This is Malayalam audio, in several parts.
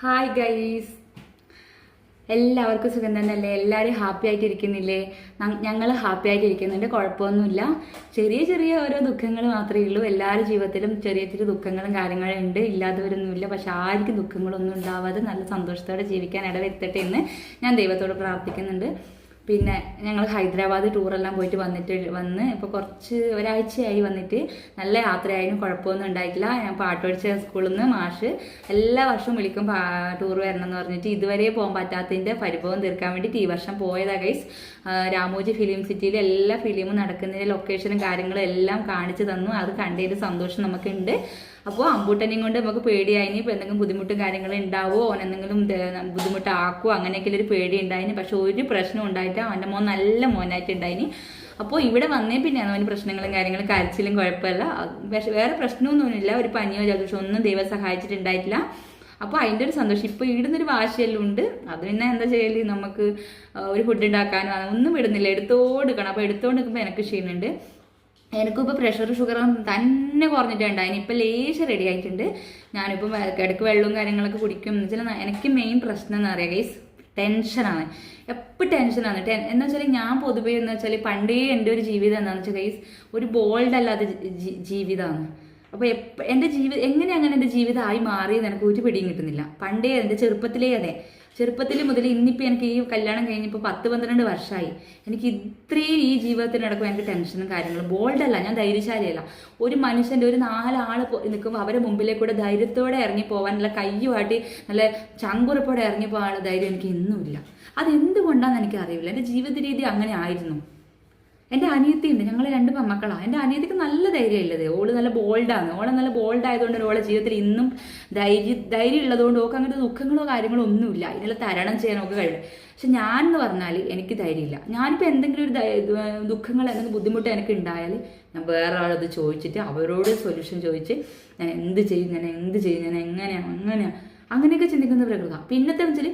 ഹായ് ഗൈസ്, എല്ലാവർക്കും സുഖം തന്നെയല്ലേ? എല്ലാവരും ഹാപ്പി ആയിട്ടിരിക്കുന്നില്ലേ? ഞങ്ങൾ ഹാപ്പി ആയിട്ടിരിക്കുന്നുണ്ട്, കുഴപ്പമൊന്നുമില്ല. ചെറിയ ചെറിയ ഓരോ ദുഃഖങ്ങൾ മാത്രമേ ഉള്ളൂ. എല്ലാവരുടെ ജീവിതത്തിലും ചെറിയ ചെറിയ ദുഃഖങ്ങളും കാര്യങ്ങളും ഉണ്ട്, ഇല്ലാത്തവരൊന്നുമില്ല. പക്ഷെ ആർക്കും ദുഃഖങ്ങളൊന്നും ഉണ്ടാവാതെ നല്ല സന്തോഷത്തോടെ ജീവിക്കാൻ ഇടവരുത്തട്ടെ എന്ന് ഞാൻ ദൈവത്തോട് പ്രാർത്ഥിക്കുന്നുണ്ട്. പിന്നെ ഞങ്ങൾ ഹൈദരാബാദ് ടൂറെല്ലാം പോയിട്ട് വന്ന് ഇപ്പോൾ കുറച്ച് ഒരാഴ്ചയായി വന്നിട്ട്. നല്ല യാത്രയായാലും കുഴപ്പമൊന്നും ഉണ്ടായിട്ടില്ല. ഞാൻ പാട്ട് പഠിച്ച സ്കൂളിൽ നിന്ന് മാഷ് എല്ലാ വർഷവും വിളിക്കും ടൂർ വരണം എന്ന് പറഞ്ഞിട്ട്. ഇതുവരെ പോകാൻ പറ്റാത്തതിൻ്റെ പരിഭവം തീർക്കാൻ വേണ്ടിയിട്ട് ഈ വർഷം പോയതാ ഗൈസ്. രാമോജി ഫിലിം സിറ്റിയിൽ എല്ലാ ഫിലിമും നടക്കുന്നതിൻ്റെ ലൊക്കേഷനും കാര്യങ്ങളും എല്ലാം കാണിച്ചു തന്നു. അത് കണ്ടതിൻ്റെ സന്തോഷം നമുക്കുണ്ട്. അപ്പോൾ അമ്പൂട്ടനെയും കൊണ്ട് നമുക്ക് പേടിയായിനി. ഇപ്പോൾ എന്തെങ്കിലും ബുദ്ധിമുട്ടും കാര്യങ്ങളും ഉണ്ടാവുമോ, അവൻ എന്തെങ്കിലും ബുദ്ധിമുട്ടാക്കുമോ, അങ്ങനെയൊക്കെ ഒരു പേടി ഉണ്ടായിന്. പക്ഷെ ഒരു പ്രശ്നം ഉണ്ടായിട്ട് അവൻ്റെ മോൻ നല്ല മോനായിട്ട് ഉണ്ടായിനി. അപ്പോൾ ഇവിടെ വന്നേ പിന്നെയാണ് അവന് പ്രശ്നങ്ങളും കാര്യങ്ങളും, കരച്ചിലും കുഴപ്പമില്ല. പക്ഷെ വേറെ പ്രശ്നമൊന്നുമില്ല, ഒരു പനിയോ ജലദോഷമോ ഒന്നും ദൈവം സഹായിച്ചിട്ടുണ്ടായിട്ടില്ല. അപ്പോൾ അതിൻ്റെ ഒരു സന്തോഷം. ഇപ്പോൾ ഇടുന്നൊരു വാശിയെല്ലാം ഉണ്ട്. അത് പിന്നെ എന്താ ചെയ്യല്, നമുക്ക് ഒരു ഫുഡ് ഉണ്ടാക്കാനോ ഒന്നും ഇടുന്നില്ല, എടുത്തോടുക്കണം. അപ്പോൾ എടുത്തോണ്ട് നിൽക്കുമ്പോൾ എനിക്ക് ക്ഷീണമുണ്ട്. എനിക്കും ഇപ്പോൾ പ്രഷർ ഷുഗറും തന്നെ കുറഞ്ഞിട്ടുണ്ട്. അതിനിപ്പോൾ ലേശം റെഡി ആയിട്ടുണ്ട്. ഞാനിപ്പം ഇടയ്ക്ക് വെള്ളവും കാര്യങ്ങളൊക്കെ കുടിക്കും. എന്ന് വെച്ചാൽ എനിക്ക് മെയിൻ പ്രശ്നം എന്ന് പറയുക ഗൈസ്, ടെൻഷനാണ്. എപ്പോൾ ടെൻഷനാണ്. എന്ന് വെച്ചാൽ ഞാൻ പൊതുവേ എന്ന് വെച്ചാൽ പണ്ടേ എൻ്റെ ഒരു ജീവിതം എന്താണെന്ന് വെച്ചാൽ ഗൈസ്, ഒരു ബോൾഡ് അല്ലാത്ത ജീവിതമാണ്. അപ്പോൾ എൻ്റെ എങ്ങനെ അങ്ങനെ എൻ്റെ ജീവിതമായി മാറിയെന്ന് എനിക്ക് ഒരു പിടിയും കിട്ടുന്നില്ല. പണ്ടേ എൻ്റെ ചെറുപ്പത്തിലേ അതെ, ചെറുപ്പത്തിൽ മുതൽ ഇന്നിപ്പോൾ എനിക്ക് ഈ കല്യാണം കഴിഞ്ഞപ്പോൾ 10-12 വർഷമായി. എനിക്ക് ഇത്രയും ഈ ജീവിതത്തിൽ നടക്കുമ്പോൾ എനിക്ക് ടെൻഷനും കാര്യങ്ങളും. ബോൾഡല്ല, ഞാൻ ധൈര്യശാലിയല്ല. ഒരു മനുഷ്യൻ്റെ ഒരു 4 ആൾ നിൽക്കുമ്പോൾ അവരെ മുമ്പിലേക്കൂടെ ധൈര്യത്തോടെ ഇറങ്ങി പോകാനുള്ള കയ്യുമാട്ടി നല്ല ചങ്കുറപ്പോടെ ഇറങ്ങി പോകാനുള്ള ധൈര്യം എനിക്ക് ഇന്നുമില്ല. അതെന്തുകൊണ്ടാണെന്ന് എനിക്കറിയില്ല. എൻ്റെ ജീവിത രീതി അങ്ങനെ ആയിരുന്നു. എൻ്റെ അനിയത്തിയുണ്ട്, ഞങ്ങൾ 2 പെൺമക്കളാണ്. എൻ്റെ അനിയത്തിക്ക് നല്ല ധൈര്യമില്ലത്. ഓള് നല്ല ബോൾഡാണ്. ഓളെ നല്ല ബോൾഡ് ആയതുകൊണ്ട് ഓളെ ജീവിതത്തിൽ ഇന്നും ധൈര്യം ഉള്ളതുകൊണ്ട് ഓൾക്ക് അങ്ങനത്തെ ദുഃഖങ്ങളോ കാര്യങ്ങളോ ഒന്നുമില്ല. ഇതിനെല്ലാം തരണം ചെയ്യാനൊക്കെ കഴിയും. പക്ഷെ ഞാൻ എന്ന് പറഞ്ഞാൽ എനിക്ക് ധൈര്യമില്ല. ഞാനിപ്പോൾ എന്തെങ്കിലും ഒരു ദുഃഖങ്ങൾ എന്തെങ്കിലും ബുദ്ധിമുട്ട് എനിക്ക് ഉണ്ടായാൽ ഞാൻ വേറെ ആളത് ചോദിച്ചിട്ട് അവരോട് സൊല്യൂഷൻ ചോദിച്ച് ഞാൻ എന്ത് ചെയ്യും, ഞാൻ എങ്ങനെയാണ് അങ്ങനെയൊക്കെ ചിന്തിക്കുന്ന പ്രകൃത. പിന്നത്തെ വെച്ചാൽ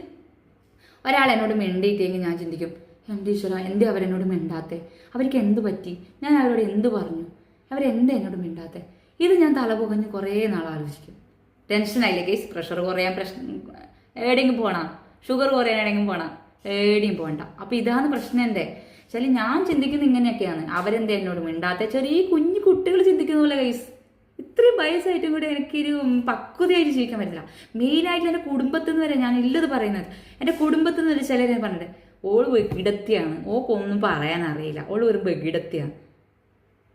ഒരാൾ എന്നോട് മിണ്ടിയിട്ടെങ്കിൽ ഞാൻ ചിന്തിക്കും, എൻ്റെ ഈശ്വര, എന്തേ അവരെന്നോട് മിണ്ടാത്തെ? അവർക്ക് എന്ത് പറ്റി? ഞാൻ അവരോട് എന്ത് പറഞ്ഞു? അവരെന്താ എന്നോട് മിണ്ടാത്തെ? ഇത് ഞാൻ തലപുകഞ്ഞ് കുറേ നാൾ ആലോചിക്കും. ടെൻഷനായില്ലേ കേസ്? പ്രഷർ കുറയാൻ എവിടെയെങ്കിലും പോകണം, ഷുഗർ കുറയാൻ എവിടെയെങ്കിലും പോകണം, എവിടെയും പോകണ്ട. അപ്പോൾ ഇതാണ് പ്രശ്നം. എൻ്റെ വെച്ചാൽ ഞാൻ ചിന്തിക്കുന്നത് ഇങ്ങനെയൊക്കെയാണ്. അവരെന്താ എന്നോട് മിണ്ടാത്തെ? ചെറിയ കുഞ്ഞു കുട്ടികൾ ചിന്തിക്കുന്ന പോലെ കേസ്. ഇത്രയും വയസ്സായിട്ടും കൂടെ എനിക്കൊരു പക്വതയായിട്ട് ജീവിക്കാൻ പറ്റില്ല. മെയിനായിട്ട് എൻ്റെ കുടുംബത്തിൽ നിന്ന് വരെ ഞാൻ ഇല്ലത് പറയുന്നത്. എൻ്റെ കുടുംബത്തിൽ നിന്ന് ഒരു ചിലരെ പറഞ്ഞിട്ട്, ഓള് ബഗിടത്തിയാണ്, ഓക്കൊന്നും പറയാൻ അറിയില്ല, ഓള് ഒരു ബഗിടത്തിയാണ്.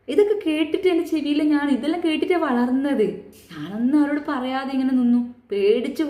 ഇതൊക്കെ കേട്ടിട്ട് എൻ്റെ ചെവിയിൽ ഇതെല്ലാം കേട്ടിട്ടാണ് വളർന്നത്. ഞാനൊന്നും അവരോട് പറയാതെ ഇങ്ങനെ നിന്നു, പേടിച്ചു.